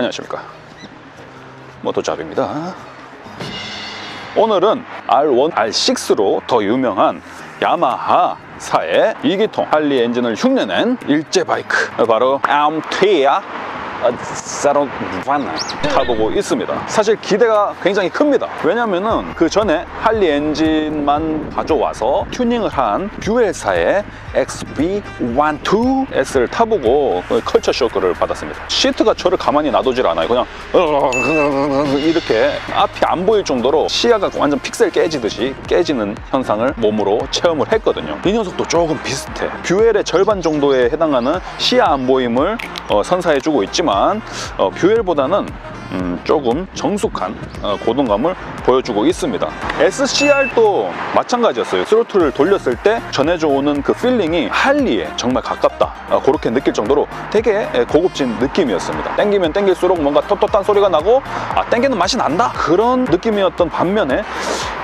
안녕하십니까, 모토잡입니다. 오늘은 R1, R6로 더 유명한 야마하사의 2기통 할리 엔진을 흉내낸 일제 바이크, 바로 암테아 사로바나 타보고 있습니다. 사실 기대가 굉장히 큽니다. 왜냐면은 그 전에 할리 엔진만 가져와서 튜닝을 한 뷰엘사의 XB12S를 타보고 컬처 쇼크를 받았습니다. 시트가 저를 가만히 놔두질 않아요. 그냥 이렇게 앞이 안 보일 정도로 시야가 완전 픽셀 깨지듯이 깨지는 현상을 몸으로 체험을 했거든요. 이 녀석도 조금 비슷해. 뷰엘의 절반 정도에 해당하는 시야 안 보임을 선사해주고 있지만 뷰엘보다는 조금 정숙한 고동감을 보여주고 있습니다. SCR도 마찬가지였어요. 스로틀을 돌렸을 때 전해져 오는 그 필링이 할리에 정말 가깝다, 그렇게 느낄 정도로 되게 고급진 느낌이었습니다. 땡기면 땡길수록 뭔가 텁텁한 소리가 나고 땡기는 맛이 난다, 그런 느낌이었던 반면에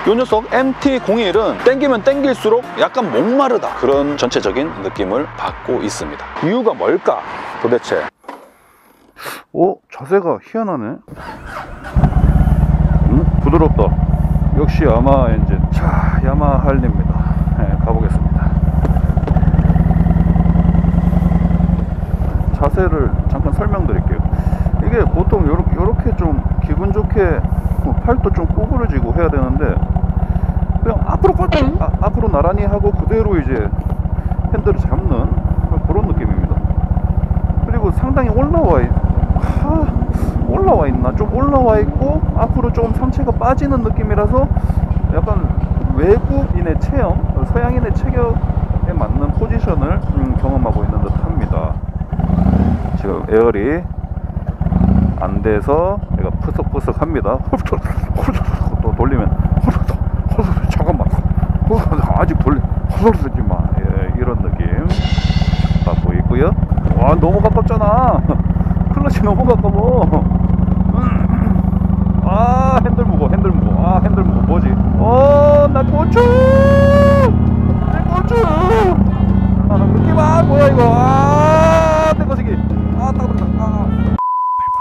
이 녀석 MT-01은 땡기면 땡길수록 약간 목마르다, 그런 전체적인 느낌을 받고 있습니다. 이유가 뭘까 도대체? 자세가 희한하네. 부드럽다. 역시 야마하 엔진. 자, 야마하 할리입니다. 네, 가보겠습니다. 자세를 잠깐 설명드릴게요. 이게 보통 요렇게 좀 기분 좋게 팔도 좀 구부러지고 해야 되는데 그냥 앞으로 나란히 하고 그대로 이제 핸들을 잡는 그런 느낌입니다. 그리고 상당히 올라와 있나? 좀 올라와 있고 앞으로 조금 상체가 빠지는 느낌이라서 약간 외국인의 체형, 서양인의 체격에 맞는 포지션을 경험하고 있는 듯 합니다. 지금 에어리 안 돼서 얘가 푸석푸석 합니다. 또 돌리면 잠깐만 아직 헛소리지 마, 이런 느낌 받고 있고요. 와, 너무 가깝잖아. 클러치 너무 가까워. 핸들 무거워. 핸들 무거워. 뭐지? 나 고추! 내 고추! 느낌아, 뭐야 이거? 내 거시기.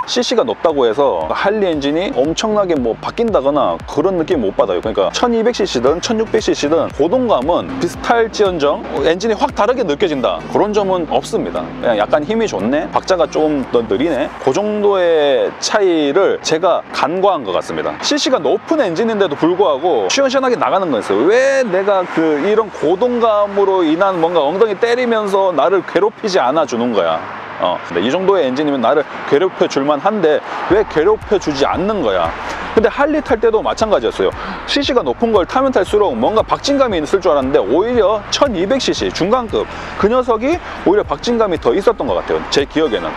CC가 높다고 해서 할리 엔진이 엄청나게 바뀐다거나 그런 느낌 못 받아요. 그러니까 1200cc든 1600cc든 고동감은 비슷할지언정 엔진이 확 다르게 느껴진다, 그런 점은 없습니다. 그냥 약간 힘이 좋네, 박자가 조금 더 느리네, 그 정도의 차이를 제가 간과한 것 같습니다. CC가 높은 엔진인데도 불구하고 시원시원하게 나가는 거였어요. 왜 내가 이런 고동감으로 인한 뭔가 엉덩이 때리면서 나를 괴롭히지 않아 주는 거야. 근데 이 정도의 엔진이면 나를 괴롭혀 줄만 한데 왜 괴롭혀 주지 않는 거야. 근데 할리 탈 때도 마찬가지였어요. CC가 높은 걸 타면 탈수록 뭔가 박진감이 있을 줄 알았는데 오히려 1200cc 중간급 그 녀석이 오히려 박진감이 더 있었던 것 같아요, 제 기억에는.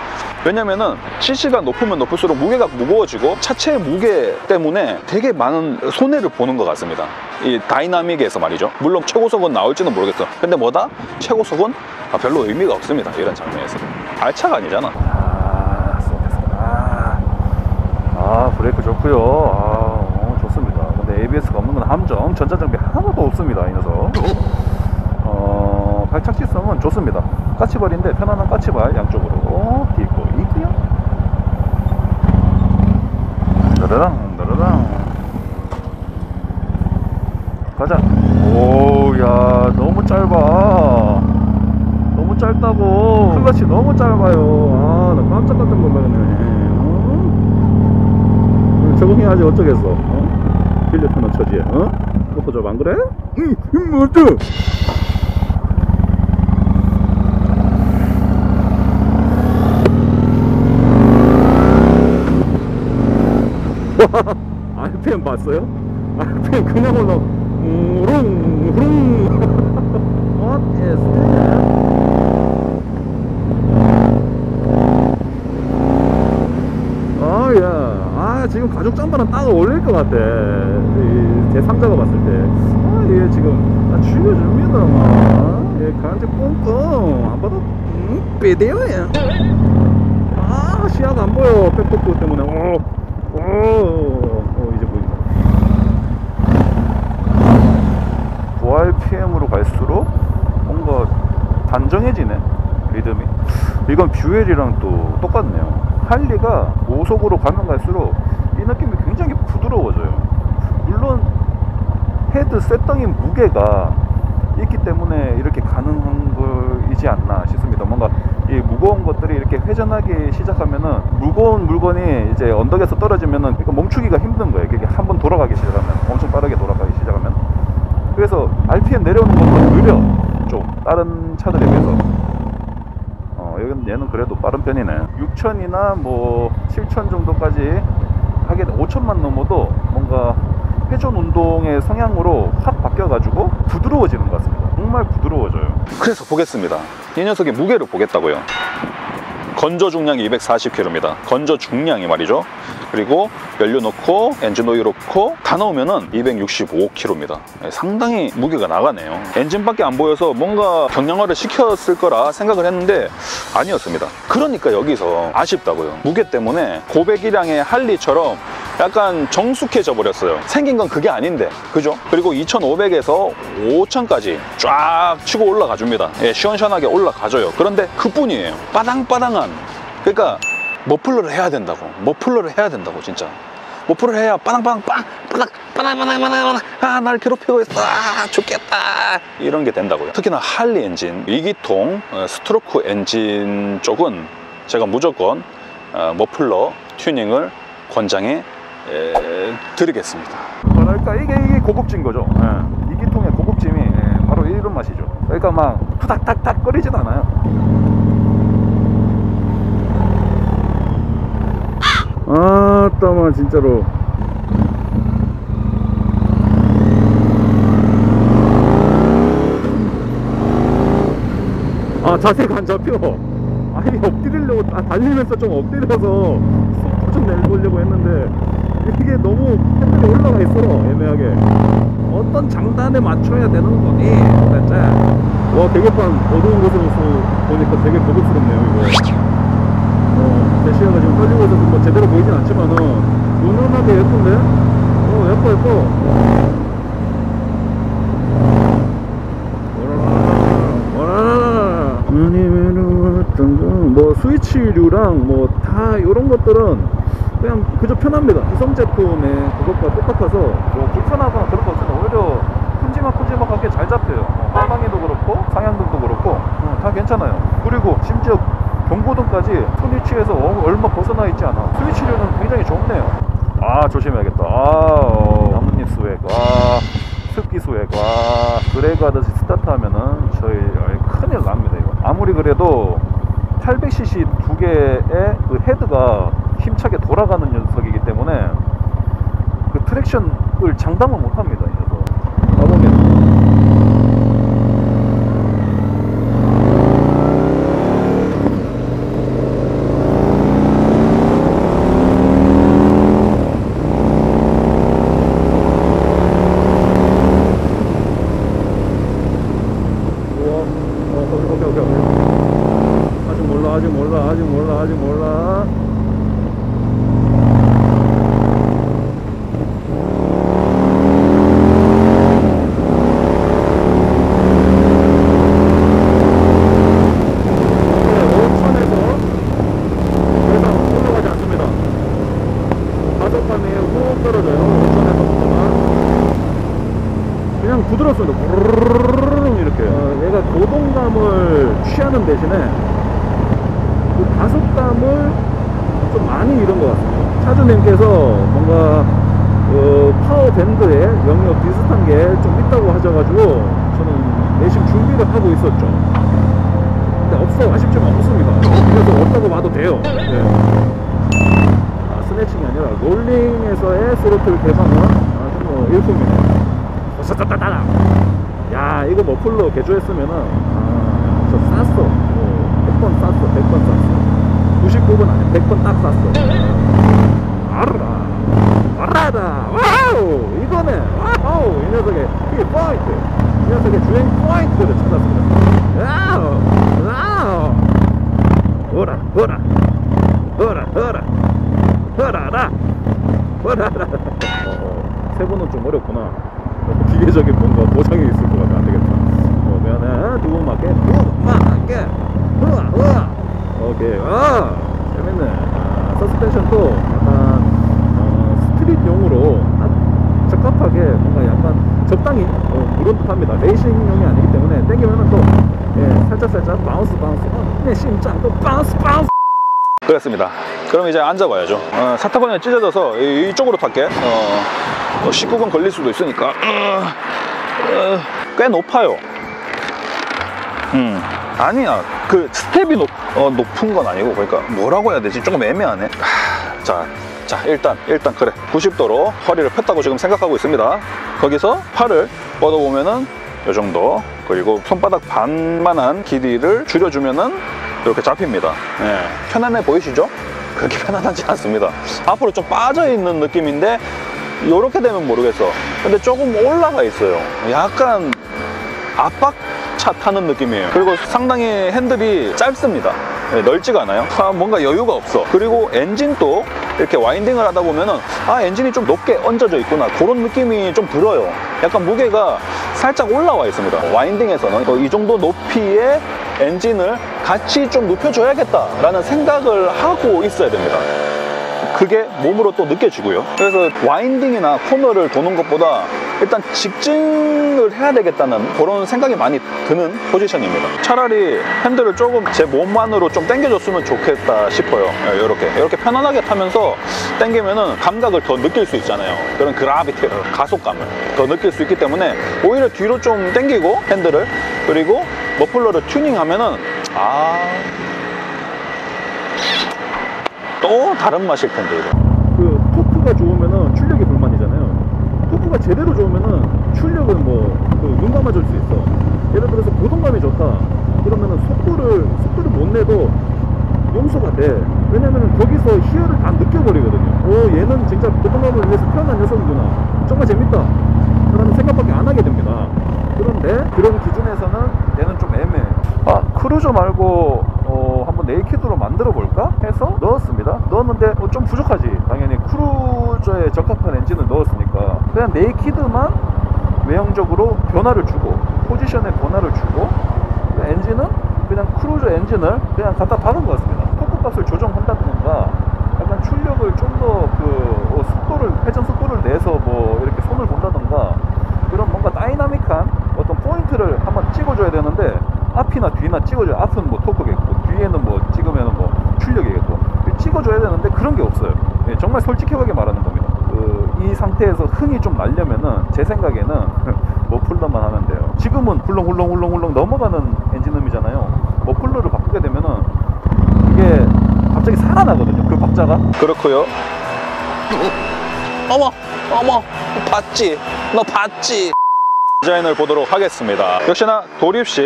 왜냐면은 CC가 높으면 높을수록 무게가 무거워지고 차체의 무게 때문에 되게 많은 손해를 보는 것 같습니다, 이 다이나믹에서 말이죠. 물론 최고속은 나올지는 모르겠어. 근데 뭐다? 최고속은 별로 의미가 없습니다, 이런 장면에서. 알차가 아니잖아. 브레이크 좋고요. 좋습니다. 근데 ABS가 없는 건 함정. 전자장비 하나도 없습니다, 이 녀석. 발착지성은 좋습니다. 까치발인데 편안한 까치발 양쪽으로 딛고 있고요. 따라랑 가자. 야, 너무 짧아. 너무 짧다고. 클러치 너무 짧아요. 나 깜짝 놀라네. 적응해야지 어쩌겠어. 빌려 터는 처지에. 그것도 좀 안 그래? 뭐지? RPM 봤어요? RPM 그냥 올라. What is that? 지금 가죽 잠바는 딱 어울릴 것 같아. 제 3자가 봤을 때. 얘 지금 죽여줍니다. 얘 간지 꽁꽁 안 봐도 빼대요야. 시야가 안 보여, 백토크 때문에. 이제 보인다. RPM으로 갈수록 뭔가 단정해지네, 리듬이. 이건 뷰엘이랑 또 똑같네요. 할리가 고속으로 가면 갈수록 이 느낌이 굉장히 부드러워져요. 물론 헤드 쇳덩이 무게가 있기 때문에 이렇게 가능한 거이지 않나 싶습니다. 뭔가 이 무거운 것들이 이렇게 회전하기 시작하면은, 무거운 물건이 이제 언덕에서 떨어지면은 멈추기가 힘든 거예요. 이게 한번 돌아가기 시작하면, 엄청 빠르게 돌아가기 시작하면. 그래서 RPM 내려오는 것도 느려, 좀 다른 차들에 비해서. 얘는 그래도 빠른 편이네. 6,000이나 뭐 7,000 정도까지 하게, 5,000만 넘어도 뭔가 회전 운동의 성향으로 확 바뀌어가지고 부드러워지는 것 같습니다. 정말 부드러워져요. 그래서 보겠습니다. 이 녀석의 무게를 보겠다고요. 건조 중량이 240kg입니다. 건조 중량이 말이죠. 그리고 연료 넣고 엔진 오일 넣고 다 넣으면은 265kg입니다. 상당히 무게가 나가네요. 엔진밖에 안 보여서 뭔가 경량화를 시켰을 거라 생각을 했는데 아니었습니다. 그러니까 여기서 아쉽다고요. 무게 때문에 고배기량의 할리처럼 약간 정숙해져 버렸어요. 생긴 건 그게 아닌데, 그죠? 그리고 2,500에서 5,000까지 쫙 치고 올라가 줍니다. 예, 시원시원하게 올라가줘요. 그런데 그뿐이에요. 빠당빠당한, 그러니까 머플러를 해야 된다고. 머플러를 해야 된다고, 진짜. 머플러를 해야 빠당빠당 아, 날 괴롭히고 있어, 아, 죽겠다, 이런 게 된다고요. 특히나 할리 엔진 2기통 스트로크 엔진 쪽은 제가 무조건 머플러 튜닝을 권장해 드리겠습니다. 뭐랄까, 이게 고급진 거죠. 예. 2기통의 고급짐이 바로 이런 맛이죠. 그러니까 막 푸닥닥닥 거리진 않아요. 아따마 진짜로. 아, 자세가 안 잡혀. 아니, 엎드리려고, 달리면서 좀 엎드려서 속 좀 내보려고 했는데 이게 너무 핸들이 올라가 있어, 애매하게. 어떤 장단에 맞춰야 되는 거니 도대체. 와, 계기판 어두운 곳에서 보니까 되게 고급스럽네요, 이거. 제 시야가 지금 떨리고 있어서 뭐 제대로 보이진 않지만은 은은하게 예쁜데? 예뻐, 예뻐. 뭐 스위치류랑 뭐 다 이런 것들은 그냥 그저 편합니다. 기성 제품의 그것과 똑같아서 뭐 불편하거나 그런 거 없습니다. 오히려 큼지막하게 잘 잡혀요. 하방에도 그렇고 상향등도 그렇고 다 괜찮아요. 그리고 심지어 경고등까지 손 위치에서 얼마 벗어나 있지 않아. 스위치류는 굉장히 좋네요. 아, 조심해야겠다. 나뭇잎 스웩, 습기 스웩, 그래가듯이 스타트하면은 저희 큰일 납니다, 이거. 아무리 그래도 800cc 두 개의 그 헤드가 힘차게 돌아가는 녀석이기 때문에 그 트랙션을 장담을 못합니다, 이 녀석. 가보면 아직 몰라. 그냥 부드럽습니다. 이렇게. 얘가 고동감을 취하는 대신에 그 가속감을 좀 많이 잃은 것 같습니다. 차주님께서 뭔가 파워 밴드에 영역 비슷한 게 좀 있다고 하셔가지고 저는 내심 준비를 하고 있었죠. 근데 없어. 아쉽지만 없습니다. 그래서 없다고 봐도 돼요. 네. 스네칭이 아니라 롤링에서의 스로틀 개방은 아주 뭐 일품이네요. 야, 이거 머플러 개조했으면은 저 쌌어. 100번 쌌어. 100번 쌌어. 99번 아니야. 100번 딱 쌌어. 알아라. 와우, 이거네. 와우, 이 녀석의 이 포인트, 이 녀석의 주행 포인트를 찾았습니다. 와우, 와우. 허라라. 세 번은 좀 어렵구나. 기계적인 뭔가 보상이 있을 것 같아. 안 되겠다. 미안해. 두 번 맞게. 오케이. 재밌네. 또 약간 스트릿용으로 딱 적합하게 뭔가 약간 적당히 무른 듯합니다. 레이싱용이 아니기 때문에 땡기면은 또 살짝 바운스 내 심장 또 바운스. 그렇습니다. 그럼 이제 앉아봐야죠. 사타구니가 찢어져서 이쪽으로 탈게. 19분 걸릴 수도 있으니까. 꽤 높아요. 아니야, 그 스텝이 높은 건 아니고, 그러니까 뭐라고 해야 되지? 조금 애매하네. 자, 일단 그래. 90도로 허리를 폈다고 지금 생각하고 있습니다. 거기서 팔을 뻗어보면은 이 정도, 그리고 손바닥 반만한 길이를 줄여주면은 이렇게 잡힙니다. 편안해 보이시죠? 그렇게 편안하지 않습니다. 앞으로 좀 빠져있는 느낌인데 이렇게 되면 모르겠어. 근데 조금 올라가 있어요. 약간 압박차 타는 느낌이에요. 그리고 상당히 핸들이 짧습니다. 넓지가 않아요. 뭔가 여유가 없어. 그리고 엔진도 이렇게 와인딩을 하다 보면은 엔진이 좀 높게 얹어져 있구나, 그런 느낌이 좀 들어요. 약간 무게가 살짝 올라와 있습니다. 와인딩에서는 이 정도 높이의 엔진을 같이 좀 눕혀줘야겠다라는 생각을 하고 있어야 됩니다. 그게 몸으로 또 느껴지고요. 그래서 와인딩이나 코너를 도는 것보다 일단 직진을 해야 되겠다는 그런 생각이 많이 드는 포지션입니다. 차라리 핸들을 조금 제 몸만으로 좀 당겨줬으면 좋겠다 싶어요. 이렇게 편안하게 타면서 당기면은 감각을 더 느낄 수 있잖아요. 그런 그라비티, 가속감을 더 느낄 수 있기 때문에 오히려 뒤로 좀 당기고 핸들을, 그리고 머플러를 튜닝하면은 또 다른 맛일 텐데. 이거 그 토크가 좋으면은 출력이 불만이잖아요. 토크가 제대로 좋으면은 출력은 눈 감아줄 수 있어. 예를 들어서 고동감이 좋다 그러면은 속도를 못 내도 용서가 돼. 왜냐면은 거기서 희열을 다 느껴버리거든요. 얘는 진짜 고동감을 위해서 태어난 녀석이구나, 정말 재밌다 라는 생각밖에 안 하게 됩니다. 그런데 그런 기준에서는 얘는 좀 애매해. 크루저 말고 한번 네이키드로 만들어 볼까 해서 넣었습니다. 넣었는데 좀 부족하지. 당연히 크루저에 적합한 엔진을 넣었으니까 그냥 네이키드만 외형적으로 변화를 주고, 포지션에 변화를 주고, 엔진은 그냥 크루저 엔진을 그냥 갖다 박은 것 같습니다. 토크 값을 조정한다든가, 약간 출력을 좀 더 회전 속도를 내서 이렇게 손을 본다든가, 그런 뭔가 다이나믹한 어떤 포인트를 한번 찍어줘야 되는데, 앞이나 뒤나 찍어줘야, 앞은 토크겠고 뒤에는 찍으면 출력이겠고 찍어줘야 되는데 그런 게 없어요. 정말 솔직하게 말하는 겁니다. 이 상태에서 흥이 좀 나려면은 제 생각에는 머플러만 하면 돼요. 지금은 훌렁훌렁 넘어가는 엔진음이잖아요. 머플러를 바꾸게 되면은 이게 갑자기 살아나거든요, 그 박자가. 그렇고요. 어머 봤지? 너 봤지? 디자인을 보도록 하겠습니다. 역시나 도립식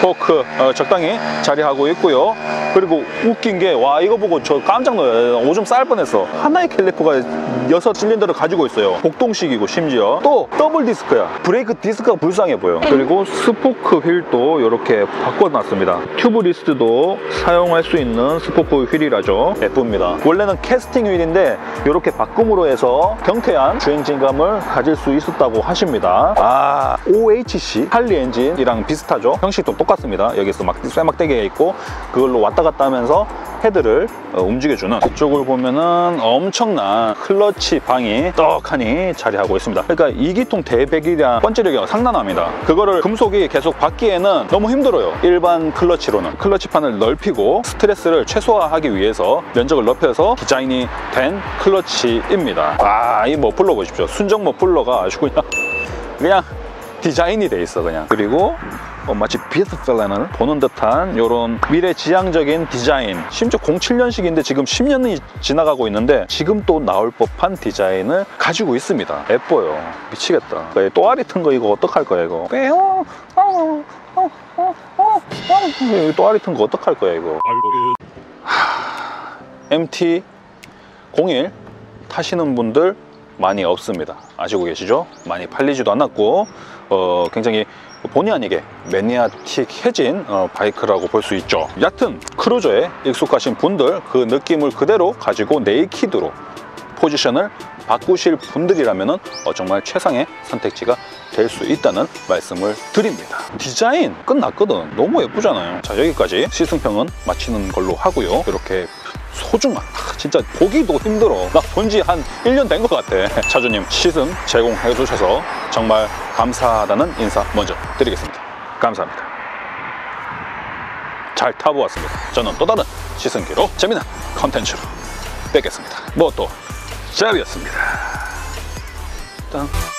포크 적당히 자리하고 있고요. 그리고 웃긴 게, 이거 보고 저 깜짝 놀라요. 오줌 쌀 뻔했어. 하나의 캘리퍼가 6실린더를 가지고 있어요. 복동식이고, 심지어 또 더블 디스크야. 브레이크 디스크가 불쌍해 보여. 그리고 스포크 휠도 이렇게 바꿔놨습니다. 튜브 리스트도 사용할 수 있는 스포크 휠이라죠. 예쁩니다. 원래는 캐스팅 휠인데 이렇게 바꿈으로 해서 경쾌한 주행진감을 가질 수 있었다고 하십니다. OHC 할리 엔진이랑 비슷하죠. 형식도 똑같습니다. 여기서 쇠막대기가 있고 그걸로 왔다 갔다 하면서 헤드를 움직여주는, 이쪽을 보면은 엄청난 클러치 방이 떡하니 자리하고 있습니다. 그러니까 2기통 대배기량 번지력이 상당합니다. 그거를 금속이 계속 받기에는 너무 힘들어요. 일반 클러치로는. 클러치판을 넓히고 스트레스를 최소화하기 위해서 면적을 넓혀서 디자인이 된 클러치입니다. 이 머플러 보십시오. 순정 머플러가 아주 그냥 디자인이 돼 있어 그냥. 그리고 마치 비트펠렌을 보는 듯한 이런 미래지향적인 디자인. 심지어 07년식인데 지금 10년이 지나가고 있는데 지금 또 나올 법한 디자인을 가지고 있습니다. 예뻐요. 미치겠다. 또아리 튼 거 이거 어떡할 거야 이거. 또아리 튼 거 어떡할 거야 이거. MT-01 타시는 분들 많이 없습니다. 아시고 계시죠? 많이 팔리지도 않았고 굉장히 본의 아니게 매니아틱해진 바이크라고 볼 수 있죠. 얕은 크루저에 익숙하신 분들, 그 느낌을 그대로 가지고 네이키드로 포지션을 바꾸실 분들이라면 정말 최상의 선택지가 될 수 있다는 말씀을 드립니다. 디자인 끝났거든. 너무 예쁘잖아요. 자, 여기까지 시승평은 마치는 걸로 하고요. 이렇게 소중한 진짜 보기도 힘들어. 나 본지 한 1년 된 것 같아. 차주님 시승 제공해 주셔서 정말 감사하다는 인사 먼저 드리겠습니다. 감사합니다. 잘 타보았습니다. 저는 또 다른 시승기로 재미난 컨텐츠로 뵙겠습니다. 뭐 또 짭이었습니다. 짠.